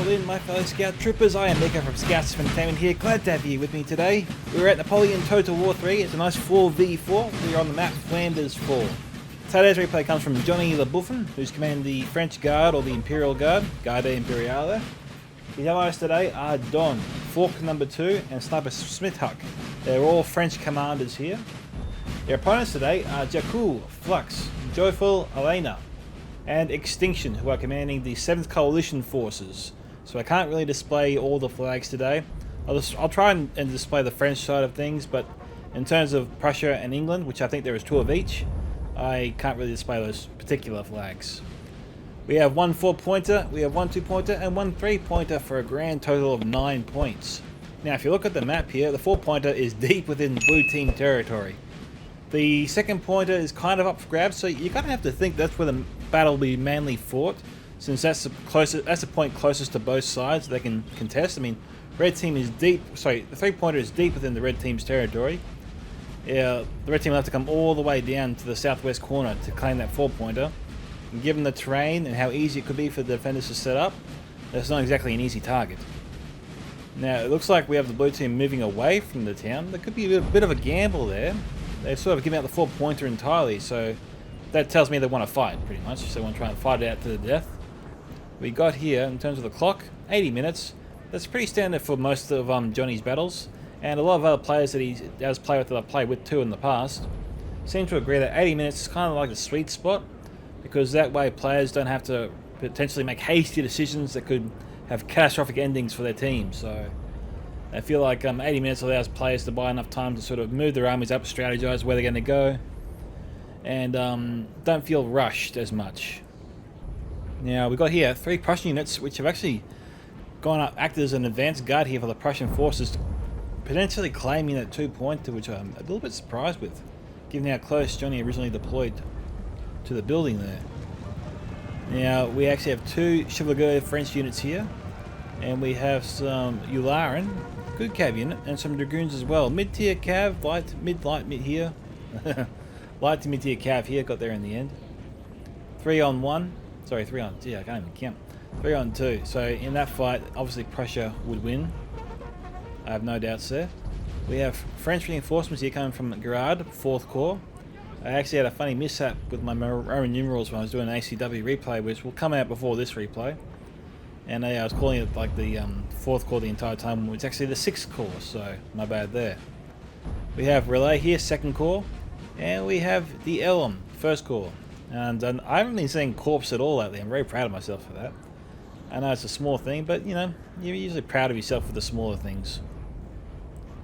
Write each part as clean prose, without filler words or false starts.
in, my fellow scout troopers. I am Micka from Scouts Entertainment here. Glad to have you with me today. We're at Napoleon Total War 3. It's a nice 4v4. We're on the map Flanders 4. Today's replay comes from Johnny the Bouffon, who's commanding the French Garde or the Imperial Guard, Garde Imperiale. His allies today are Don, Fork number 2, and SniperSmithuk. They're all French commanders here. Their opponents today are Jacquoa, Flux, Joyful, Alienia, and Extinction, who are commanding the 7th Coalition forces. So I can't really display all the flags today. I'll try and display the French side of things, but in terms of Prussia and England, which I think there is 2 of each, I can't really display those particular flags. We have 1 4-pointer, we have 1 2-pointer, and 1 3-pointer for a grand total of 9 points. Now if you look at the map here, the 4-pointer is deep within blue team territory. The 2nd pointer is kind of up for grabs, so you kind of have to think that's where the battle will be mainly fought, since that's the point closest to both sides they can contest. I mean, red team is deep. Sorry, the 3-pointer is deep within the red team's territory. Yeah, the red team will have to come all the way down to the southwest corner to claim that 4-pointer. And given the terrain and how easy it could be for the defenders to set up, that's not exactly an easy target. Now it looks like we have the blue team moving away from the town. There could be a bit of a gamble there. They've sort of given out the 4-pointer entirely, so that tells me they want to fight, pretty much. So they want to try and fight it out to the death. We got here, in terms of the clock, 80 minutes. That's pretty standard for most of Johnny's battles. And a lot of other players that he does play with, that I've played with too in the past, seem to agree that 80 minutes is kind of like the sweet spot, because that way players don't have to potentially make hasty decisions that could have catastrophic endings for their team. So I feel like 80 minutes allows players to buy enough time to sort of move their armies up, strategize where they're going to go, and don't feel rushed as much. Now we've got here 3 Prussian units which have actually gone up, acted as an advanced guard here for the Prussian forces, potentially claiming that 2-pointer, which I'm a little bit surprised with, given how close Johnny originally deployed to the building there. Now we actually have 2 Chevalier French units here, and we have some Ularen, good cav unit, and some Dragoons as well. Mid-tier cav, mid here. Light to mid-tier cav here, got there in the end. 3 on 1. Sorry, 3 on... Gee, I can't even count. 3 on 2. So in that fight, obviously Prussia would win. I have no doubts there. We have French reinforcements here coming from Garde, 4th Corps. I actually had a funny mishap with my Roman numerals when I was doing an ACW replay, which will come out before this replay. And I was calling it like the 4th Corps the entire time, when it's actually the 6th Corps, so my bad there. We have Relay here, 2nd Corps. And we have the Elm, 1st Corps. And I haven't been saying corpse at all lately. I'm very proud of myself for that. I know it's a small thing, but you know, you're usually proud of yourself for the smaller things,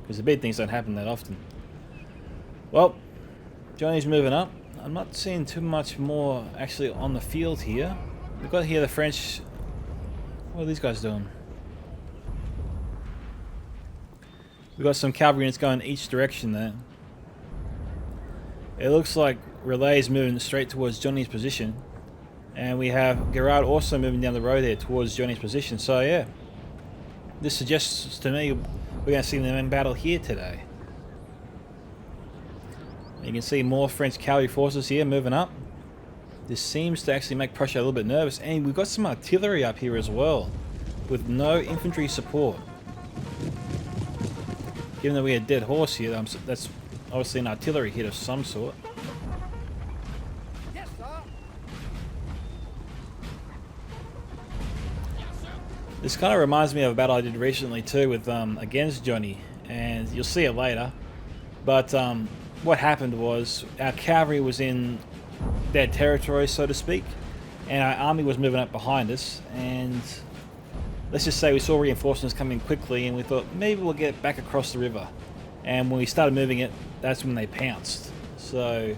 because the big things don't happen that often. Well, Johnny's moving up. I'm not seeing too much more actually on the field here. We've got here the French. What are these guys doing? We've got some cavalry units going each direction there. It looks like Relay is moving straight towards Johnny's position, and we have Garde also moving down the road there towards Johnny's position. So yeah, this suggests to me we're going to see them in battle here today. You can see more French cavalry forces here moving up. This seems to actually make Prussia a little bit nervous, and we've got some artillery up here as well, with no infantry support. Given that we had dead horse here, that's obviously an artillery hit of some sort. Yes, sir. This kind of reminds me of a battle I did recently too with against Johnny, and you'll see it later. But what happened was our cavalry was in their territory, so to speak, and our army was moving up behind us, and let's just say we saw reinforcements coming quickly, and we thought maybe we'll get back across the river. And when we started moving it, that's when they pounced. So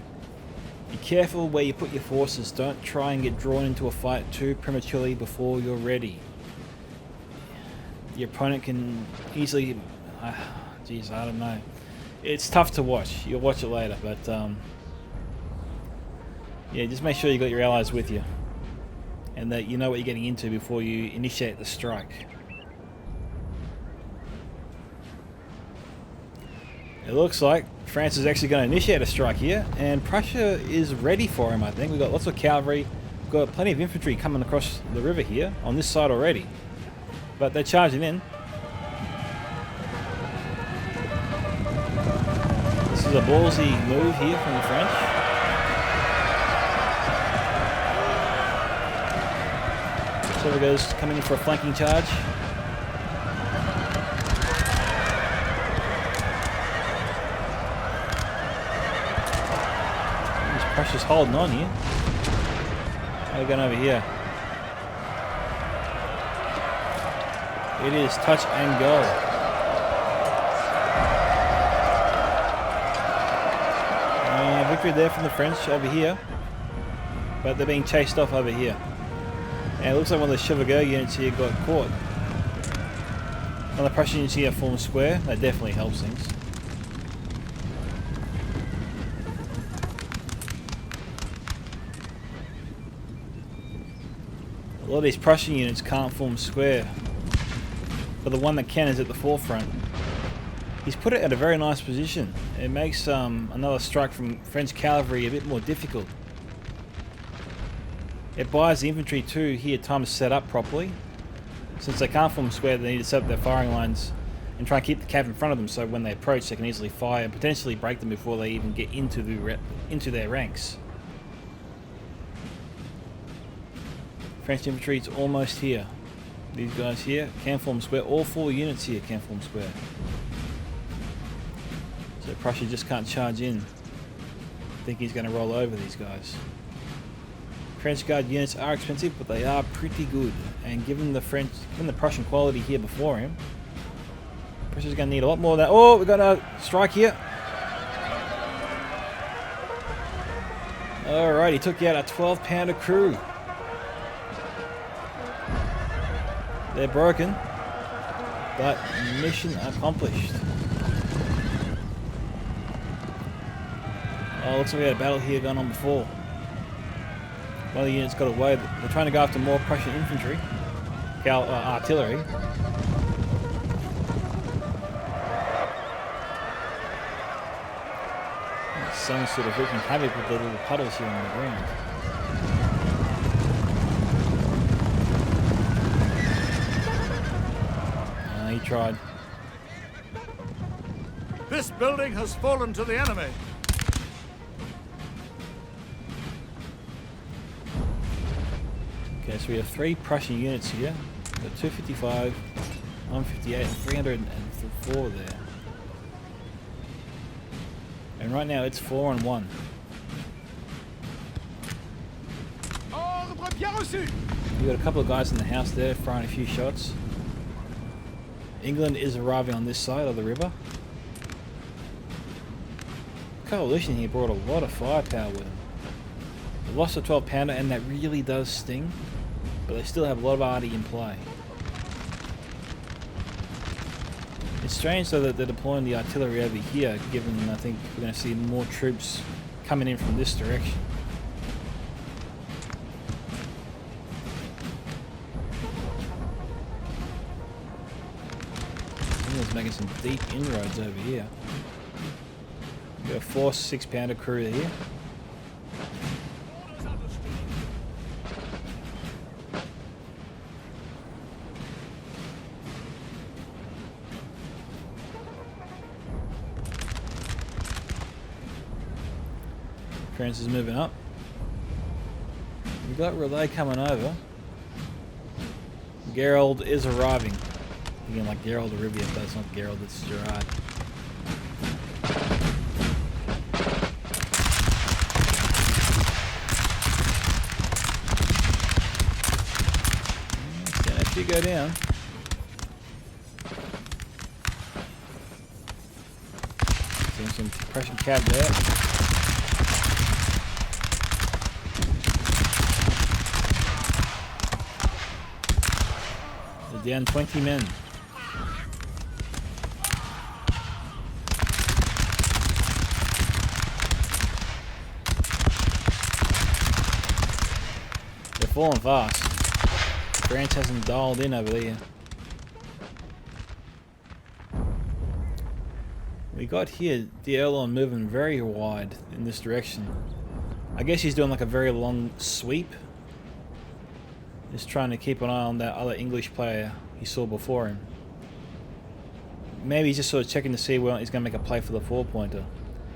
be careful where you put your forces. Don't try and get drawn into a fight too prematurely before you're ready. Your opponent can easily... geez, I don't know. It's tough to watch. You'll watch it later, but yeah, just make sure you got your allies with you, and that you know what you're getting into before you initiate the strike. It looks like France is actually going to initiate a strike here, and Prussia is ready for him, I think. We've got lots of cavalry, we've got plenty of infantry coming across the river here, on this side already. But they're charging in. This is a ballsy move here from the French. Silvergo's coming in for a flanking charge. Prussia's holding on here. How are we going over here? It is touch and go. Victory there from the French over here. But they're being chased off over here. And it looks like one of the Chevaucheur units here got caught. One of the Prussian units here formed square. That definitely helps things. A lot of these Prussian units can't form square, but the one that can is at the forefront. He's put it at a very nice position. It makes another strike from French cavalry a bit more difficult. It buys the infantry too here time to set up properly. Since they can't form square, they need to set up their firing lines and try and keep the cav in front of them so when they approach they can easily fire and potentially break them before they even get into their ranks. French infantry is almost here. These guys here can form square. All 4 units here can form square. So Prussia just can't charge in. I think he's going to roll over these guys. French Guard units are expensive, but they are pretty good. And given the Prussian quality here before him, Prussia's going to need a lot more of that. Oh, we've got a strike here. Alright, he took out a 12-pounder crew. They're broken, but mission accomplished. Oh, looks like we had a battle here going on before. One of the units got away. They're trying to go after more Prussian infantry, artillery. Some sort of wreaking havoc with the little puddles here on the ground. He tried. This building has fallen to the enemy. Okay, so we have 3 Prussian units here. We've got 255, 158, and 304 there. And right now it's 4-1. We've got a couple of guys in the house there firing a few shots. England is arriving on this side of the river. Coalition here brought a lot of firepower with them. They lost a 12-pounder and that really does sting, but they still have a lot of arty in play. It's strange though that they're deploying the artillery over here, given I think we're going to see more troops coming in from this direction. Making some deep inroads over here. We've got a 4 6-pounder crew here. France is moving up. We've got relay coming over. Gerald is arriving. Again, like Gerald of Rivia, but it's not Gerald, it's Gerard. Can actually go down. Seeing some Prussian cab there. They're down 20 men. Falling fast. France hasn't dialed in over there. We got here the Erlon moving very wide in this direction. I guess he's doing like a very long sweep. Just trying to keep an eye on that other English player he saw before him. Maybe he's just sort of checking to see whether he's going to make a play for the 4-pointer.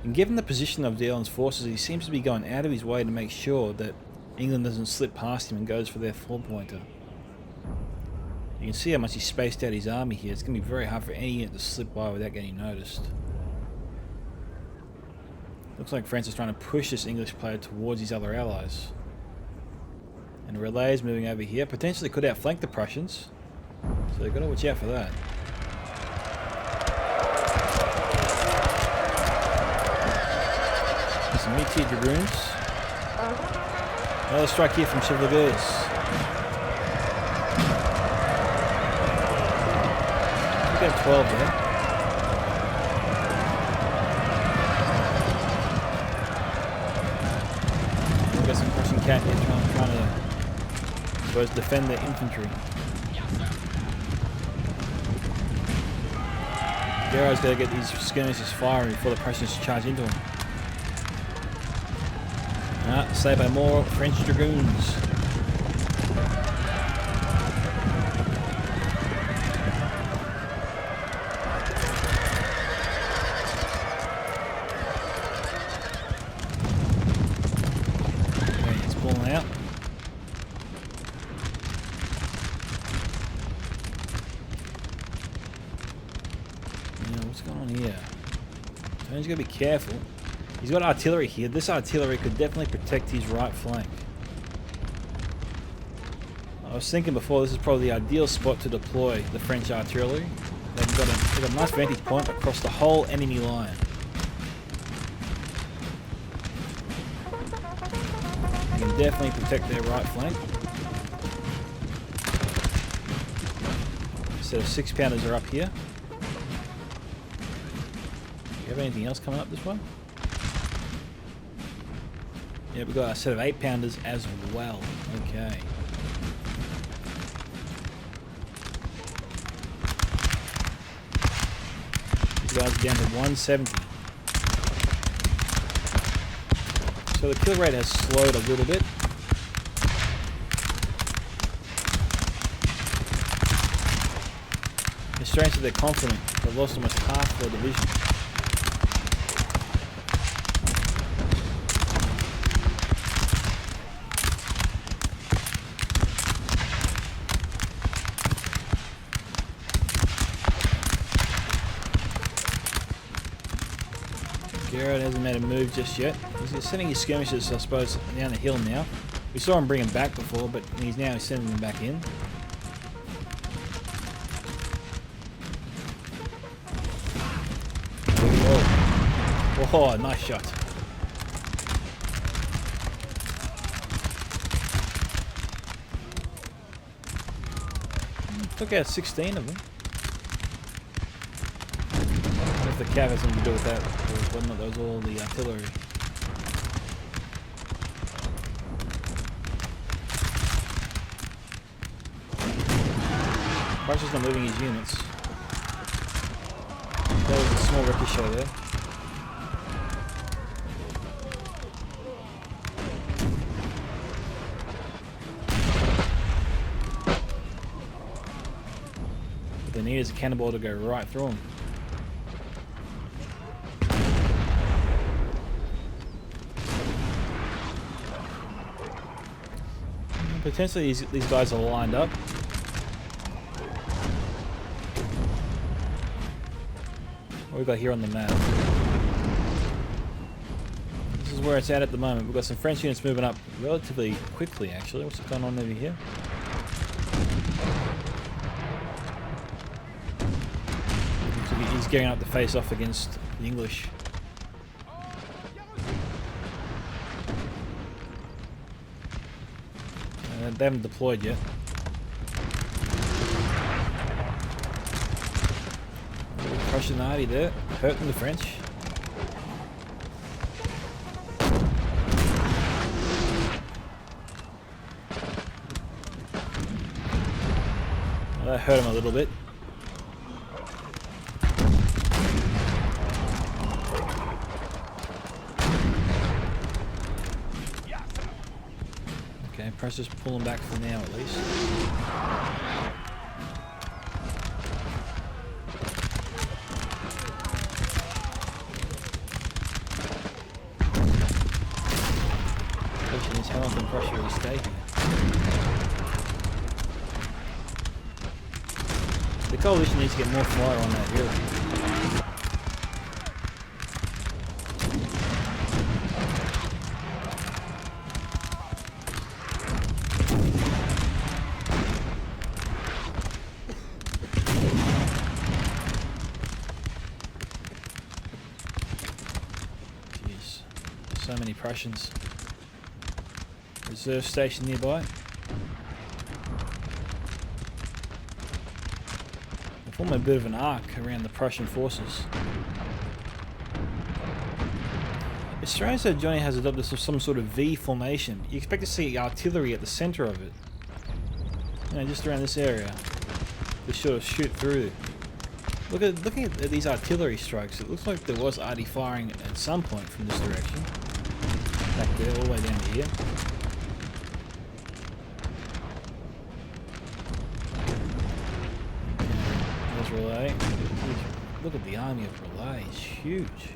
And given the position of Dion's forces, he seems to be going out of his way to make sure that England doesn't slip past him and goes for their 4-pointer. You can see how much he spaced out his army here. It's going to be very hard for any unit to slip by without getting noticed. Looks like France is trying to push this English player towards his other allies. And the relay is moving over here. Potentially could outflank the Prussians. So they've got to watch out for that. Some meteor dragoons. Another strike here from Chevaliers. We got 12 there. We've got some Prussian cat here trying to, I suppose, defend their infantry. Garde's got to get these skirmishers firing before the Prussians charge into them. Saved by more French dragoons. Okay, it's pulling out. Now, what's going on here? Tony's got to be careful. He's got artillery here. This artillery could definitely protect his right flank. I was thinking before, this is probably the ideal spot to deploy the French artillery. They've got a nice vantage point across the whole enemy line. They can definitely protect their right flank. A set of 6-pounders are up here. Do you have anything else coming up this way? Yeah, we've got a set of 8-pounders as well. Okay. These guys are down to 170. So the kill rate has slowed a little bit. It's strange that they're confident. They've lost almost half their division. Garde hasn't made a move just yet. He's sending his skirmishers, I suppose, down the hill now. We saw him bring them back before, but he's now sending them back in. Whoa. Oh, nice shot. Took out 16 of them. If the cav has something to do with that, that was all the artillery. Prussia's not moving his units. That was a small ricochet there. What they need is a cannonball to go right through them. Potentially these guys are lined up. What we've got here on the map. This is where it's at the moment. We've got some French units moving up relatively quickly, actually. What's going on over here? He's gearing up to face off against the English. They haven't deployed yet. Prussian army there, hurting the French. Well, that hurt him a little bit. Okay, Prussia's pulling back for now at least. question is, how long can Prussia really stay here? The coalition needs to get more fire on that hill. Jeez, so many Prussians. Reserve station nearby. They form a bit of an arc around the Prussian forces. It's strange that Johnny has adopted some sort of V formation. You expect to see artillery at the center of it. You know, just around this area. To sort of shoot through. Looking at these artillery strikes, it looks like there was arty firing at some point from this direction. Back there, all the way down to here. Relay. Look at the army of Relay, it's huge.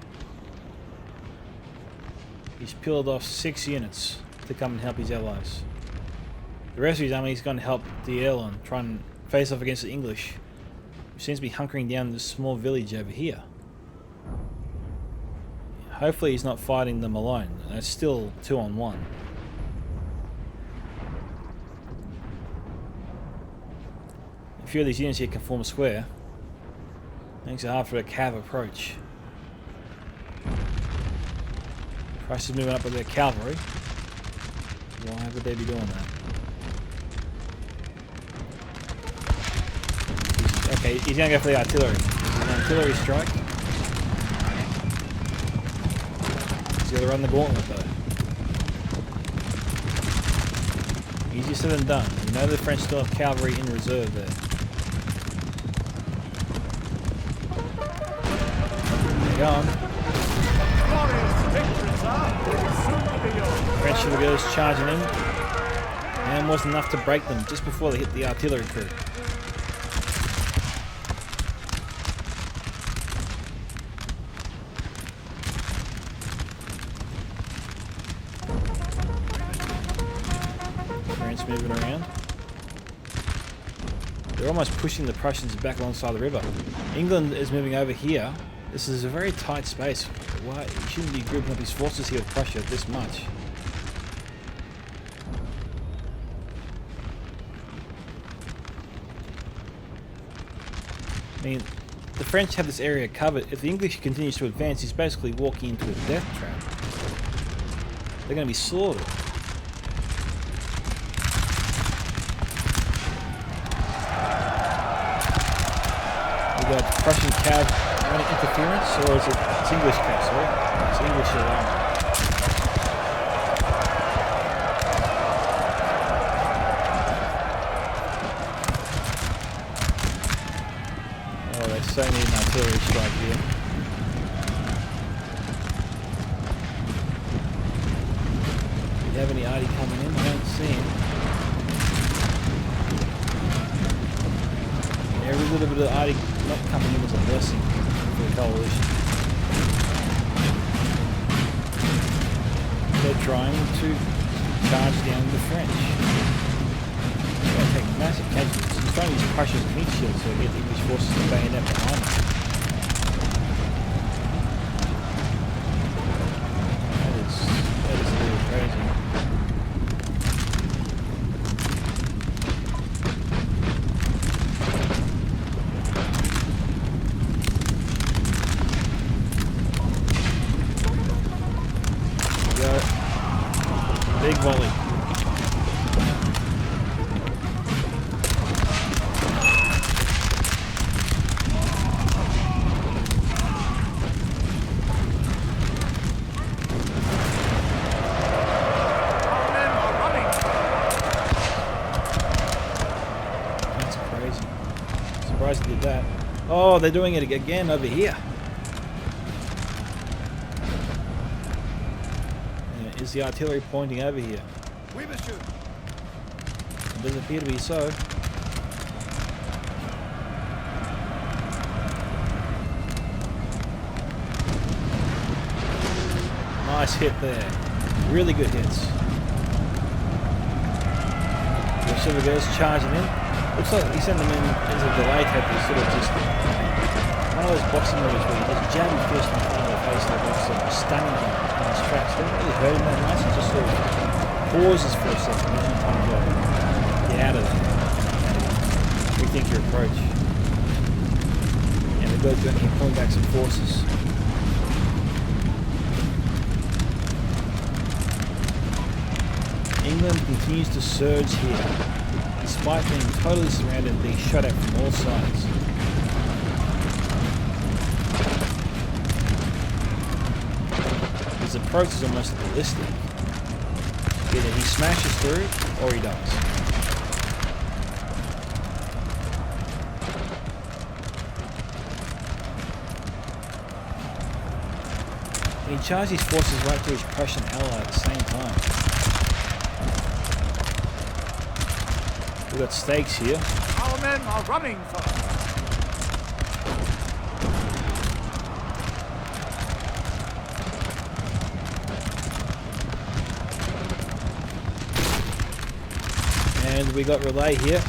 He's peeled off 6 units to come and help his allies. The rest of his army is going to help DL and try and face off against the English, who seems to be hunkering down this small village over here. Hopefully he's not fighting them alone. It's still 2-on-1. A few of these units here can form a square. Makes it hard for a cav approach. Prussia's moving up with their cavalry. Why would they be doing that? Okay, he's gonna go for the artillery. An artillery strike. He's gonna run the gauntlet though. Easier said than done. You know the French still have cavalry in reserve there. On. French Sugar charging in, and wasn't enough to break them just before they hit the artillery crew. French moving around. They're almost pushing the Prussians back alongside the river. England is moving over here. This is a very tight space. Why he shouldn't be grouping up his forces here with Prussia this much. I mean, the French have this area covered. If the English continues to advance, he's basically walking into a death trap. They're going to be slaughtered. We got Prussian cav. Any interference, or is it? It's English cav, sorry. It's English alarm. Oh, they so need an artillery strike here. Do you have any arty coming in? I don't see him. Every little bit of arty not coming in was a blessing for the coalition. They're trying to charge down the French. They're going to take massive casualties. He's trying to use Prussia's meat shield to get the English forces to bayonet behind them. That is a little crazy. Big volley. That's crazy. Surprised they did that. Oh, they're doing it again over here. Is the artillery pointing over here? We must shoot. It doesn't appear to be so. Nice hit there. Really good hits. Silver Bears charging in. Looks like he sent them in as a delay tactic, sort of just one of those boxing movies where you just jab him first in front of the face of the boxer, stunning him on his tracks. Doesn't really hurt him that much, he just sort of pauses for a second and then kind of get out of it. Rethink your approach. And the bird's going to point back some forces. England continues to surge here, despite being totally surrounded and being shot at from all sides. His approach is almost ballistic. Either he smashes through, or he dies. And he charges his forces right through his Prussian ally at the same time. We've got stakes here. Our men are running for. And we got relay here.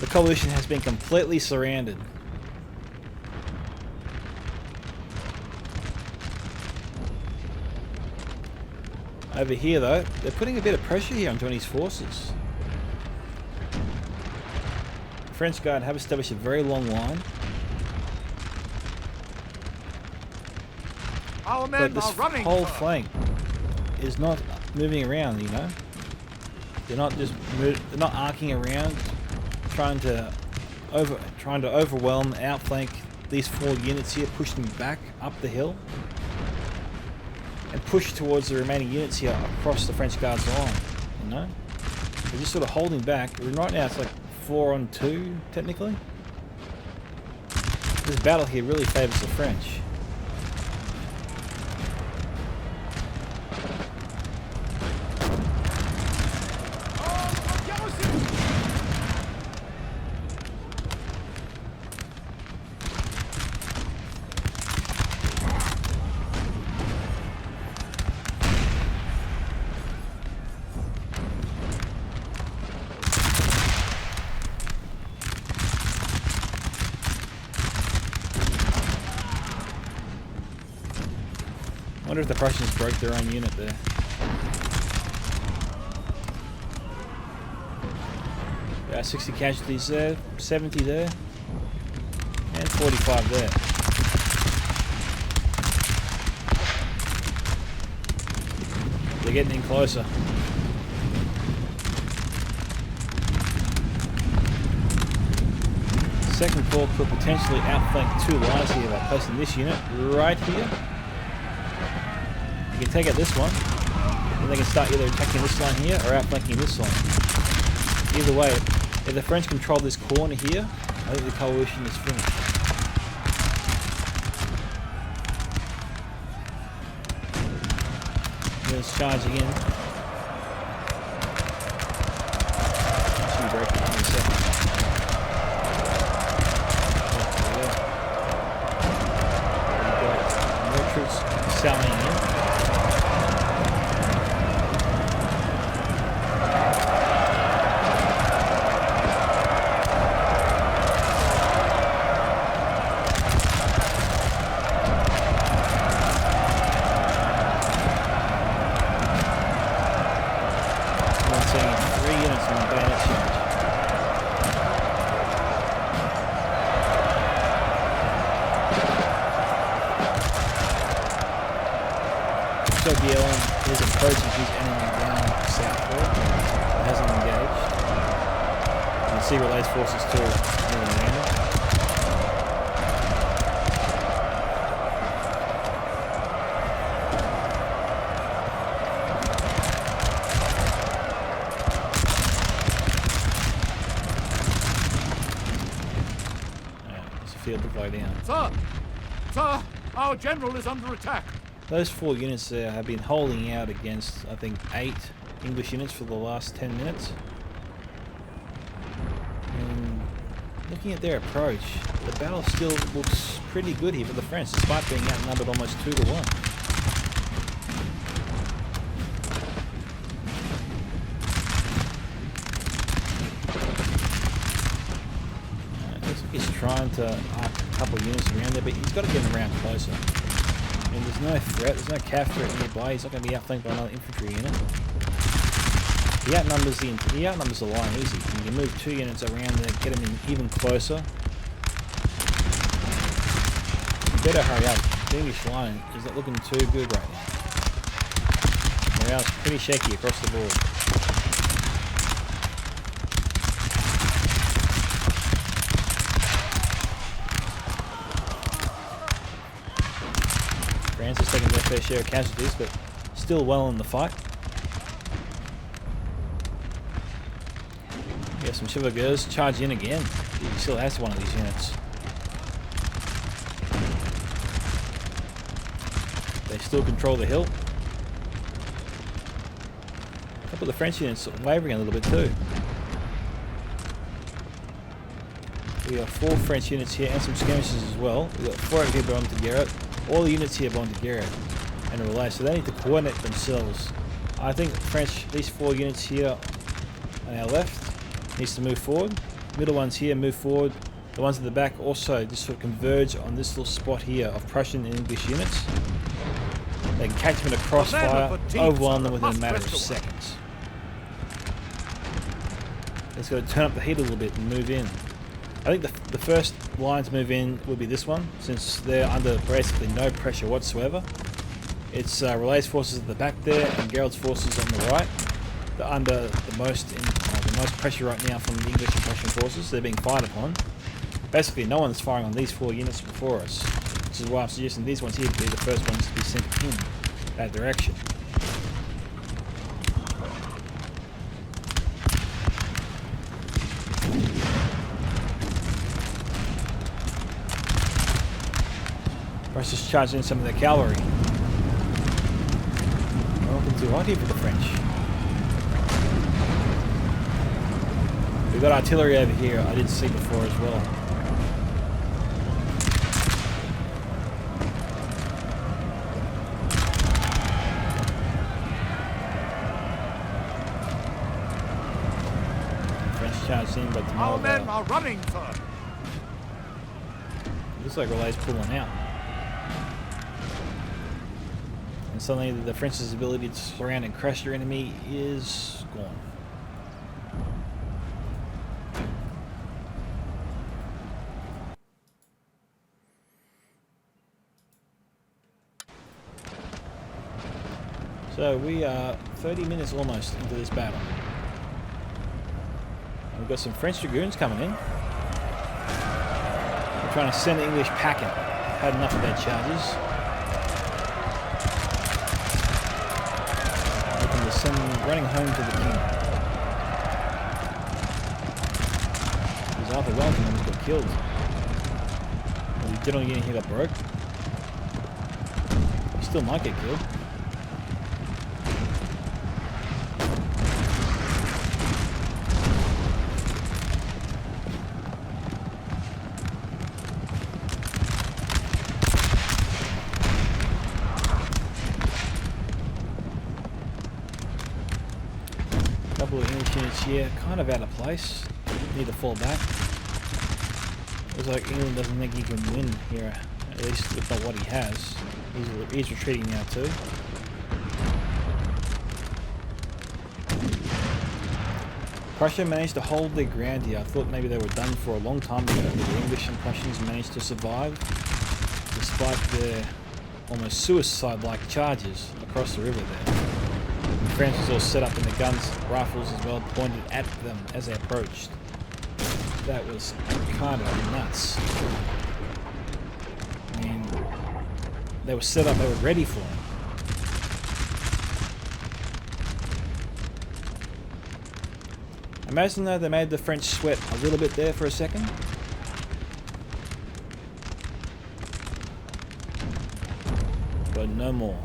The coalition has been completely surrounded. Over here though, they're putting a bit of pressure here on Johnny's forces. The French Guard have established a very long line. Our men but this are running whole for. flank is not moving around, you know. They're not just they're not arcing around, trying to overwhelm, outflank these 4 units here, push them back up the hill, and push towards the remaining units here across the French Guard's line. You know, they're just sort of holding back. Right now, it's like 4 on 2 technically. This battle here really favours the French. I wonder if the Prussians broke their own unit there. Yeah, 60 casualties there, 70 there, and 45 there. They're getting in closer. Second Corps could potentially outflank 2 lines here by placing this unit right here. You can take out this one, and they can start either attacking this line here or outflanking this line. Either way, if the French control this corner here, I think the coalition is finished. Units charging in. Actually breaking in a second. We've got more troops sallying in. Is approaching his enemy down southward. It hasn't engaged. You can see Relay's forces still moving around. There's a field to blow down. Sir, our general is under attack. Those 4 units there have been holding out against, I think, 8 English units for the last 10 minutes. And looking at their approach, the battle still looks pretty good here for the French, despite being outnumbered almost 2 to 1. trying to arc a couple of units around there, but he's got to get him around closer. I mean, there's no threat, there's no cav threat nearby. He's not going to be outflanked by another infantry unit. He outnumbers the line easy. You can move 2 units around there, get him in even closer. You better hurry up. The English line is not looking too good right now. Morale's pretty shaky across the board. France is taking their fair share of casualties, but still well in the fight. We have some chevaucheurs charge in again. He still has one of these units. They still control the hill. A couple of the French units are wavering a little bit too. We have 4 French units here and some skirmishes as well. We've got 4 over here belong to Garde. All the units here belong to Garde and a relay, so they need to coordinate themselves. I think French, these 4 units here on our left, needs to move forward. Middle ones here move forward. The ones at the back also just sort of converge on this little spot here of Prussian and English units. They can catch them in a crossfire, overwhelm them within a matter of seconds. It's got to turn up the heat a little bit and move in. I think the first line to move in will be this one, since they're under basically no pressure whatsoever. It's Relay's forces at the back there and Gerald's forces on the right. They're under the most pressure right now from the English and Prussian forces. They're being fired upon. Basically, no one's firing on these 4 units before us, which is why I'm suggesting these ones here to be the first ones to be sent in that direction. Russia's charging in some of their cavalry. We're looking too hot here for the French. We've got artillery over here I didn't see before as well. French charged in, but our men are running, sir. Looks like Relay's pulling out. And suddenly the French's ability to surround and crush your enemy is gone. So we are 30 minutes almost into this battle. And we've got some French dragoons coming in. We're trying to send the English packing. Had enough of their charges. Looking to send them running home to the king. Because Arthur Wellington almost got killed. Well, he did on unit here got broke. He still might get killed. Couple of English units here, kind of out of place. Need to fall back. Looks like England doesn't think he can win here, at least with not what he has. He's retreating now too. Prussia managed to hold their ground here. I thought maybe they were done for a long time ago, but the English and Prussians managed to survive despite their almost suicide-like charges across the river there. The French was all set up in the guns, rifles as well, pointed at them as they approached. That was kind of nuts. I mean, they were set up, they were ready for him. Imagine though they made the French sweat a little bit there for a second. But no more.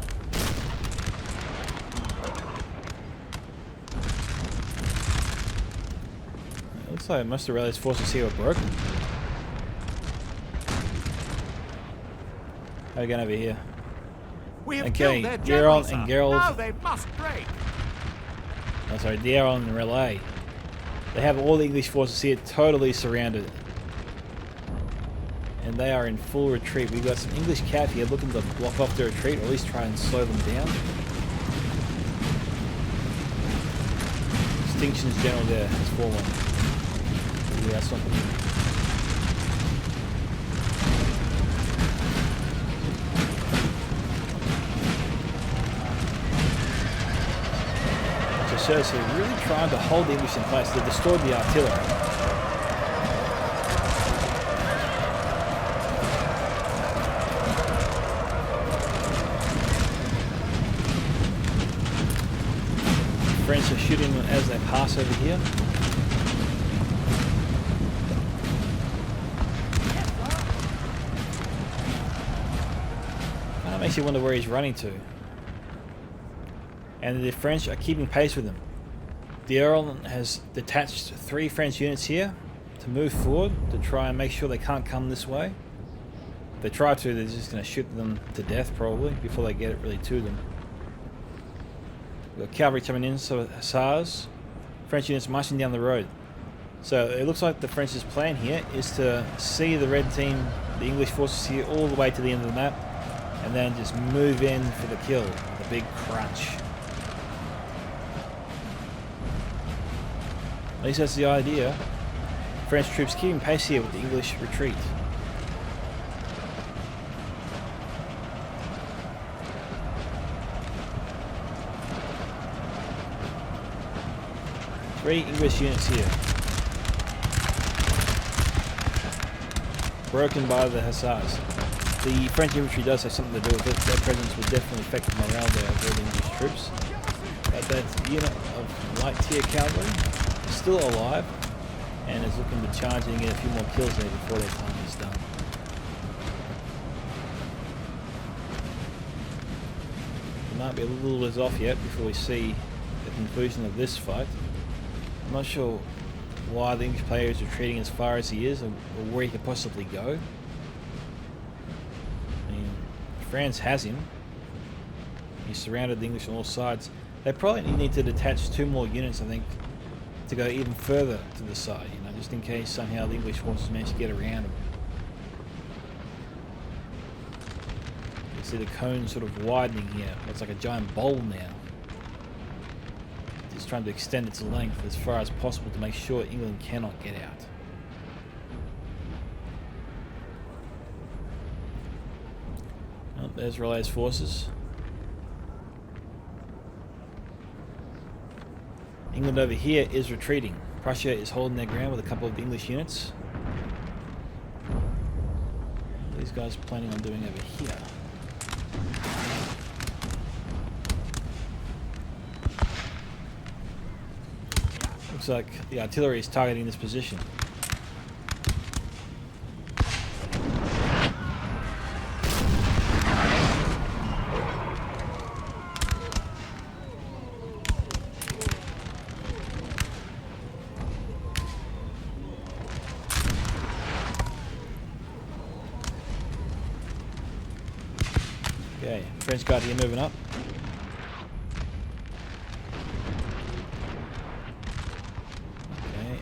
Looks like most of Raleigh's forces here are broken. How are we going over here? We have Okay, killed their general, Gerald and Gerald. Now they must break. Oh, sorry, Gerald and Raleigh. They have all the English forces here totally surrounded. and they are in full retreat. We've got some English cav here looking to block off their retreat, or at least try and slow them down. Extinction's general there has fallen. Yeah, that's not good. So they're really trying to hold the English in place. They destroyed the artillery. The French are shooting them as they pass over here. That makes you wonder where he's running to. And the French are keeping pace with them. The Earl has detached 3 French units here to move forward to try and make sure they can't come this way. If they try to, they're just going to shoot them to death probably before they get it really to them. We've got cavalry coming in, so hussars. French units marching down the road. So it looks like the French's plan here is to see the red team, the English forces here all the way to the end of the map, and then just move in for the kill, the big crunch. At least that's the idea. French troops keeping pace here with the English retreat. Three English units here. Broken by the hussars. The French infantry does have something to do with it. Their presence will definitely affect the morale there of all the English troops. But that unit of light tier cavalry still alive and is looking to charge and get a few more kills there before their time is done. We might be a little bit off yet before we see the conclusion of this fight. I'm not sure why the English player is retreating as far as he is or where he could possibly go. I mean, France has him. He's surrounded the English on all sides. They probably need to detach 2 more units, I think, to go even further to the side, you know, just in case somehow the English forces manage to get around them. You can see the cone sort of widening here. It's like a giant bowl now. It's trying to extend its length as far as possible to make sure England cannot get out. Oh, there's Relay's forces. England over here is retreating. Prussia is holding their ground with a couple of English units. What are these guys planning on doing over here? Looks like the artillery is targeting this position. Okay, French Garde here moving up. Okay.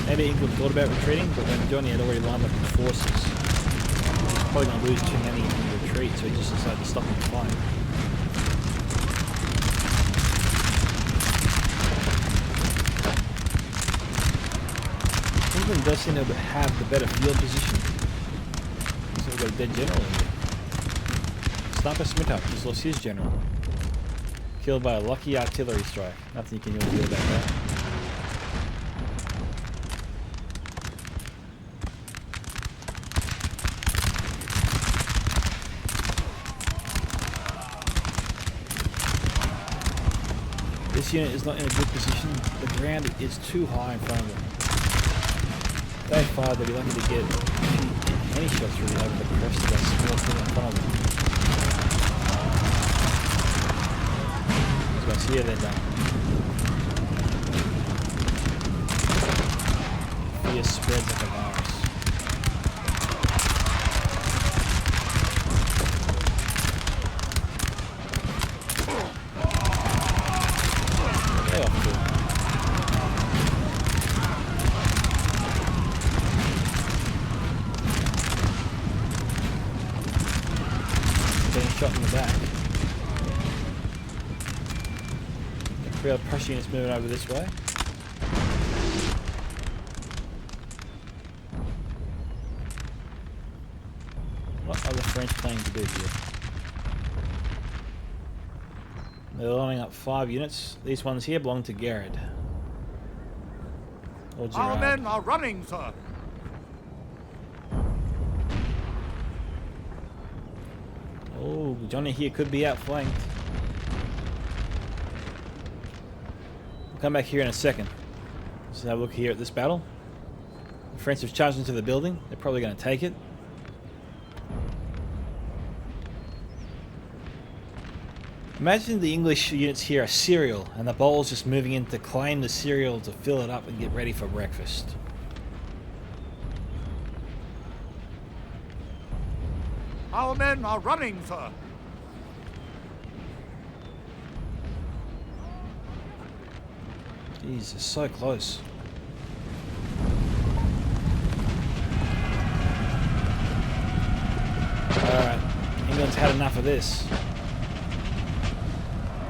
Maybe England thought about retreating, but when Johnny had already lined up his forces, he was probably going to lose too many in the retreat, so he just decided to stop and fight. England does seem to have the better field position. So we've got a dead general in here. SniperSmithuk just lost his general. Killed by a lucky artillery strike. Nothing you can really do about that. This unit is not in a good position. The ground is too high in front of them. If they fire, they'll be lucky to get any shots really over the crest of that small thing in front of them. These guys here, they're done. Fear spreads like a virus. shot in the back. Three other Prussian units moving over this way. What are the French planning to do here? They're lining up 5 units. These ones here belong to Garde. Or Our Gerard. men are running, sir. Oh, Johnny here could be outflanked. We'll come back here in a second. Let's have a look here at this battle. The French have charged into the building. They're probably going to take it. Imagine the English units here are cereal, and the bowl's just moving in to claim the cereal to fill it up and get ready for breakfast. Our men are running, sir. Jesus, so close. Alright, England's had enough of this.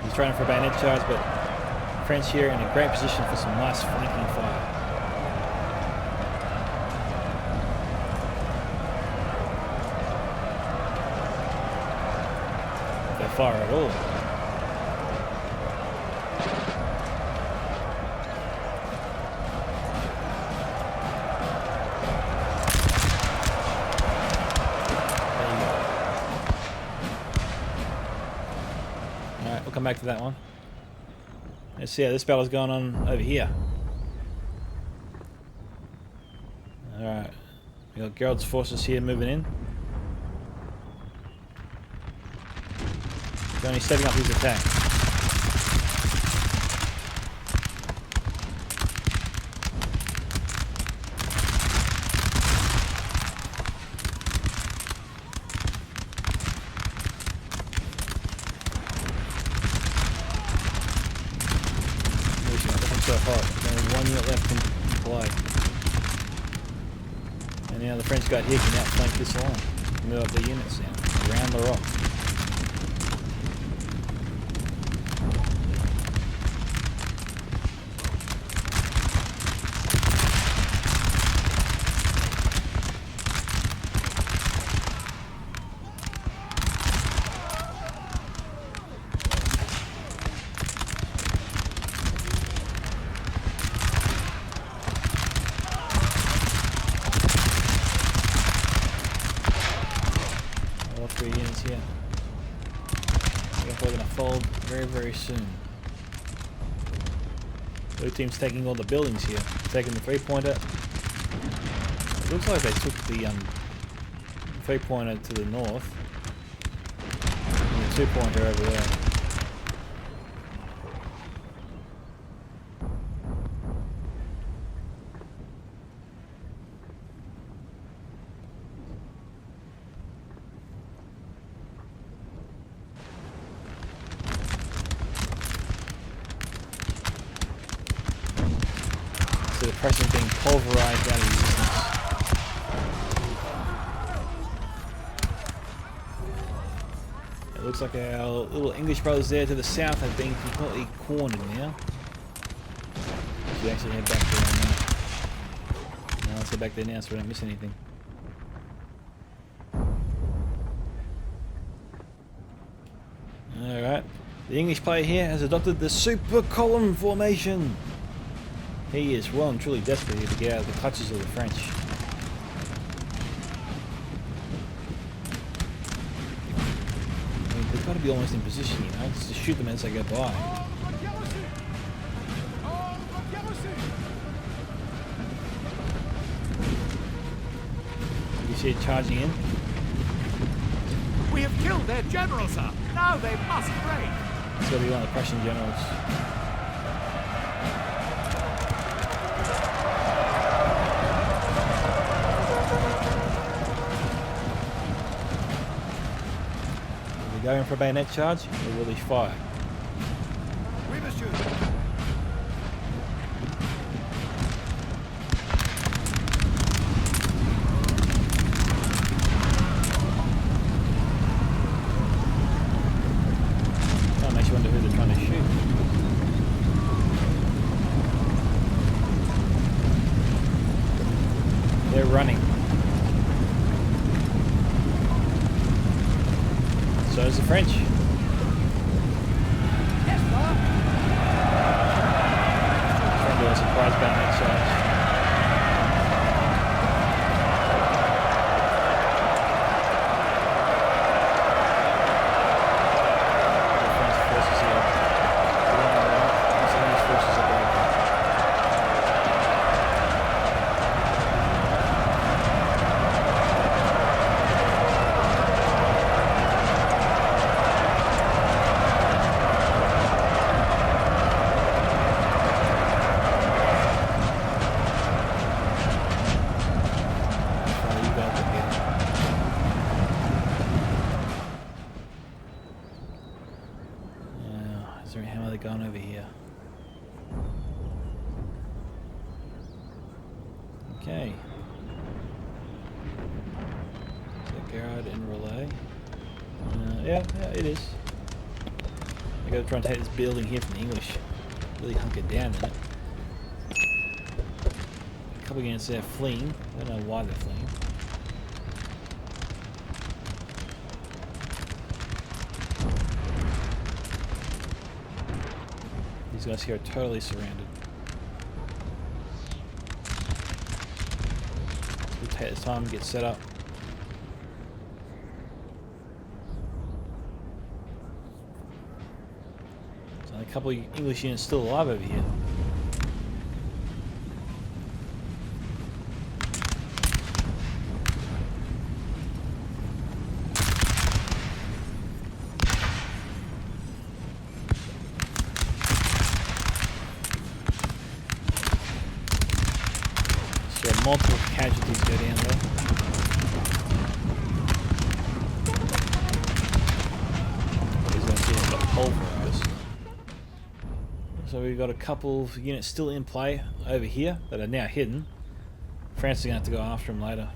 He's trying for a bayonet charge, but French here in a great position for some nice flanking fire. If they fire at all. Come back to that one. Let's see how this battle's going on over here. Alright. We got Gerald's forces here moving in. Johnny's setting up his attack. So hot. Only 1 unit left in play. And now the French guy here can outflank this line. Move up the units now. Around the rock. All 3 units here. We're going to fold very soon. Blue team's taking all the buildings here. Taking the 3-pointer. It looks like they took the 3-pointer to the north. And the 2-pointer over there. The Prussians being pulverized out of existence. It looks like our little English brothers there to the south have been completely cornered now. We should actually head back there now. Now let's head back there now so we don't miss anything. Alright. The English player here has adopted the super column formation. He is well and truly desperate here to get out of the clutches of the French. I mean, they've got to be almost in position, you know, just to shoot them as they go by. You see it charging in? We have killed their general, sir. Now they must break. It's got to be one of the Prussian generals. Going for a bayonet charge, or will he fire? We must shoot. there's the French. Yes, sir. Trying to do a surprise bayonet charge. How are they going over here? Okay. So Garde and relay. Yeah, it is. I gotta try and take this building here from the English. Really hunker down in it. A couple units there fleeing. I don't know why they're fleeing. These guys here are totally surrounded. So we'll take this time to get set up. So a couple of English units still alive over here. Multiple casualties go down there. These guys here have got pulverized. So we've got a couple of units still in play over here that are now hidden. France is going to have to go after them later.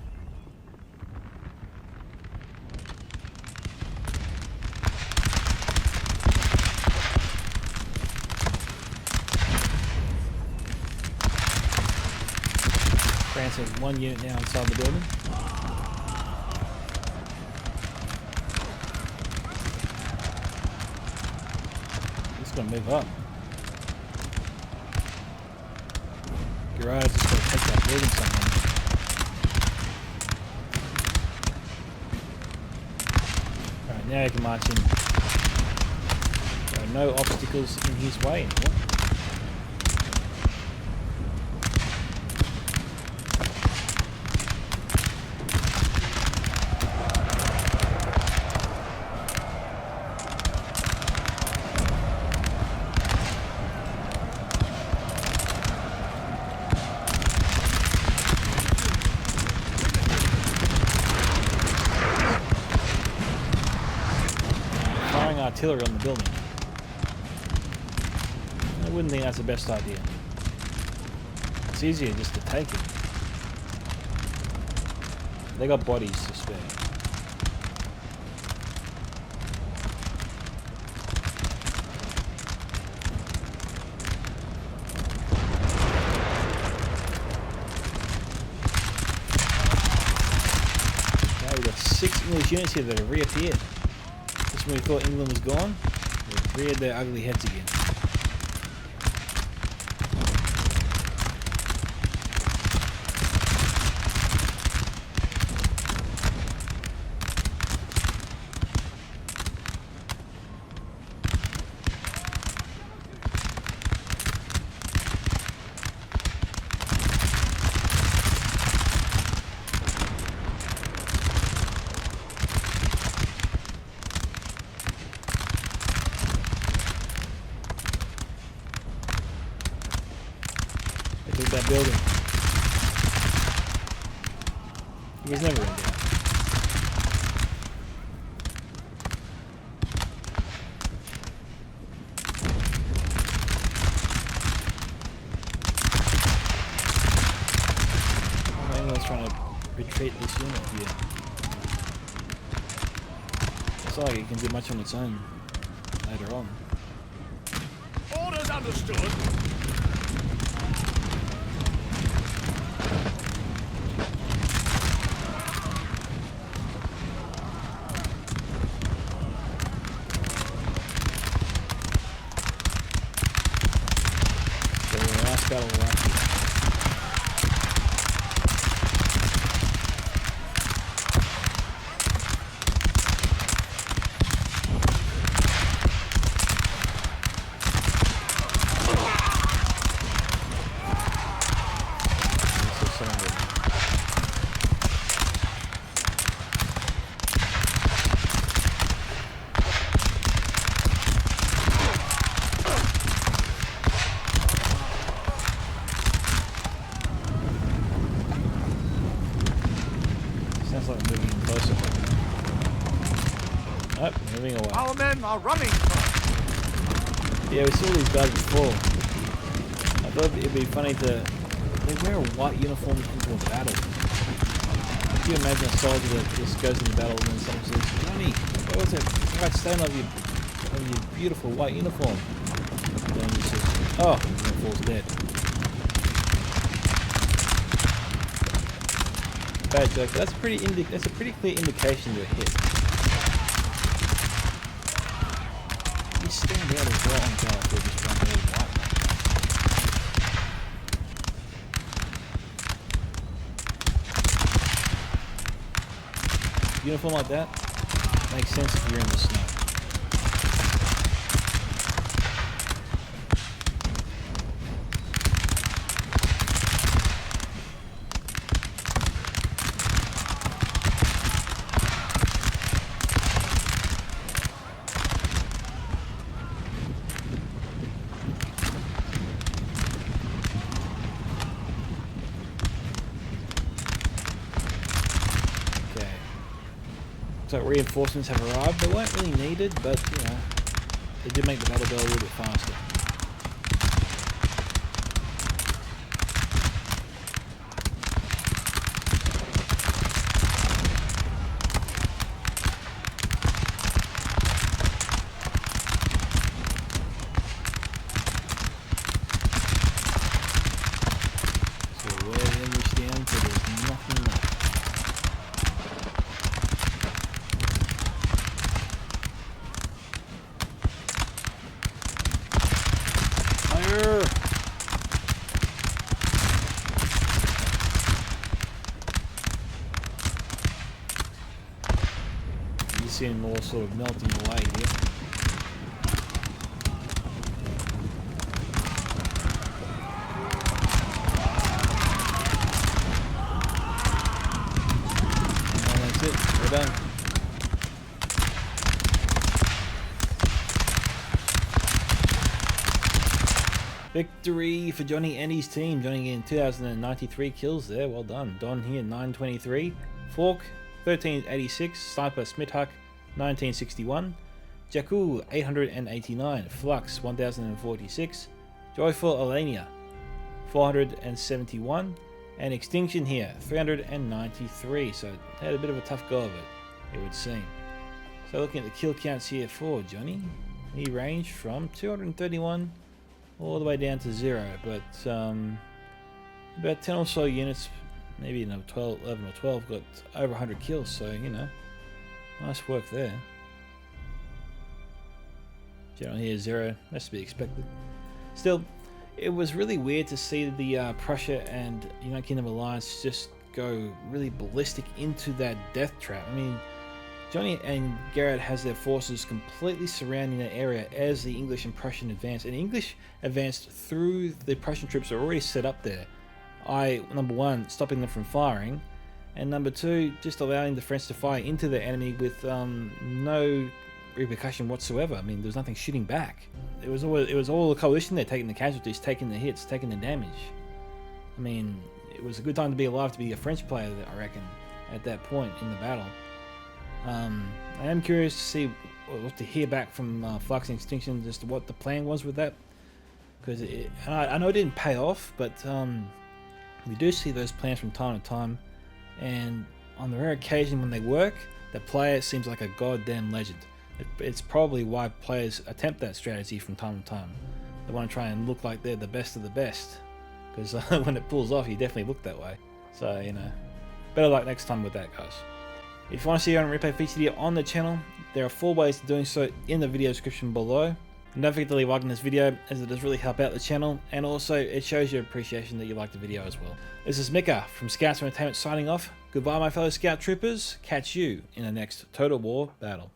France has one unit now inside the building. It's going to move up. Garde is just going to take that building somewhere. Alright, now he can march in. There are no obstacles in his way anymore. Artillery on the building. I wouldn't think that's the best idea. It's easier just to take it. They got bodies to spare. Now we've got 6 English units here that have reappeared. When we thought England was gone, they reared their ugly heads again. That building. He was never in there. England's trying to retreat this unit here. It's not like it can do much on its own later on. Orders understood. getting closer. Nope, moving away. Our men are running. Yeah, we saw these guys before. I thought it'd be funny to... They wear a white uniform into a battle. Can you imagine a soldier that just goes into battle and then someone says, Johnny, what was that white stain on your beautiful white uniform? And then he says, oh, and then falls dead. Bad joke, but that's a pretty clear indication you're hit. You stand out as well on guard for just running really white. Uniform like that makes sense if you're in the snow. So reinforcements have arrived. They weren't really needed, but you know, they did make the battle go a little bit faster. So we're the English down, so there's nothing left. You're seeing more sort of melting away here. And that's it. We're done. Victory for Johnny and his team. Johnny getting 2,093 kills there. Well done. Don here 923. Fork 1386. SniperSmithuk 1961. Jacquoa 889. Flux 1046. Joyful Alienia 471. And Extinction here 393. So had a bit of a tough go of it, it would seem. So looking at the kill counts here for Johnny, he ranged from 231 all the way down to 0, but about 10 or so units, maybe 11 or 12, got over 100 kills, so you know, nice work there. General here 0, that's to be expected. Still, it was really weird to see the Prussia and United Kingdom alliance just go really ballistic into that death trap. I mean, Johnny and Garde has their forces completely surrounding that area as the English and Prussian advance. And English advanced through the Prussian troops that are already set up there. Number one, stopping them from firing, and number two, just allowing the French to fire into the enemy with no repercussion whatsoever. I mean, there was nothing shooting back. It was all the coalition there taking the casualties, taking the hits, taking the damage. I mean, it was a good time to be alive to be a French player, I reckon, at that point in the battle. I am curious to see, or to hear back from Flux and Extinction as to what the plan was with that, because I know it didn't pay off, but we do see those plans from time to time, and on the rare occasion when they work, the player seems like a goddamn legend. It's probably why players attempt that strategy from time to time. They want to try and look like they're the best of the best, because when it pulls off, you definitely look that way. So, you know, better luck next time with that, guys. If you want to see your own replay featured here on the channel, there are 4 ways of doing so in the video description below. And don't forget to leave a like on this video, as it does really help out the channel, and also it shows your appreciation that you like the video as well. This is Micka from Scouts Entertainment signing off. Goodbye my fellow Scout Troopers, catch you in the next Total War battle.